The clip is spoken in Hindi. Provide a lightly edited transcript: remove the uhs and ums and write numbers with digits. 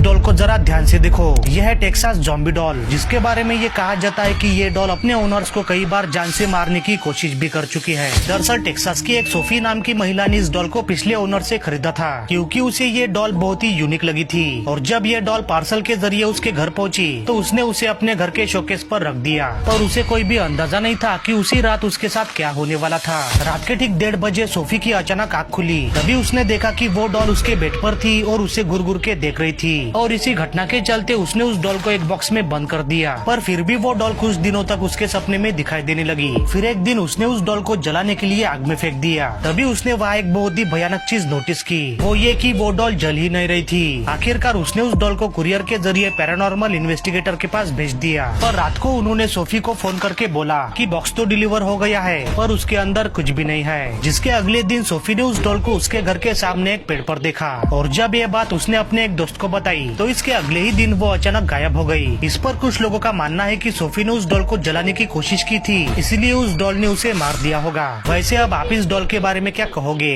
डॉल को जरा ध्यान से देखो। यह है टेक्सास ज़ॉम्बी डॉल, जिसके बारे में ये कहा जाता है कि ये डॉल अपने ओनर्स को कई बार जान से मारने की कोशिश भी कर चुकी है। दरअसल टेक्सास की एक सोफी नाम की महिला ने इस डॉल को पिछले ओनर से खरीदा था, क्योंकि उसे ये डॉल बहुत ही यूनिक लगी थी। और जब ये डॉल पार्सल के जरिए उसके घर पहुंची तो उसने उसे अपने घर के शोकेस पर रख दिया। और उसे कोई भी अंदाजा नहीं था कि उसी रात उसके साथ क्या होने वाला था। रात के ठीक 1:30 बजे सोफी की अचानक आँख खुली। तभी उसने देखा कि वो डॉल उसके बेड पर थी और उसे घूर घूर के देख रही थी। और इसी घटना के चलते उसने उस डॉल को एक बॉक्स में बंद कर दिया। पर फिर भी वो डॉल कुछ दिनों तक उसके सपने में दिखाई देने लगी। फिर एक दिन उसने उस डॉल को जलाने के लिए आग में फेंक दिया। तभी उसने वहाँ एक बहुत ही भयानक चीज नोटिस की, वो ये कि वो डॉल जल ही नहीं रही थी। आखिरकार उसने उस डॉल को कुरियर के जरिए पैरानॉर्मल इन्वेस्टिगेटर के पास भेज दिया। पर रात को उन्होंने सोफी को फोन करके बोला कि बॉक्स तो डिलीवर हो गया है, पर उसके अंदर कुछ भी नहीं है। जिसके अगले दिन सोफी ने उस डॉल को उसके घर के सामने एक पेड़ पर देखा। और जब ये बात उसने अपने एक दोस्त को बताई तो इसके अगले ही दिन वो अचानक गायब हो गई। इस पर कुछ लोगों का मानना है कि सोफी ने उस डॉल को जलाने की कोशिश की थी, इसलिए उस डॉल ने उसे मार दिया होगा। वैसे अब आप इस डॉल के बारे में क्या कहोगे?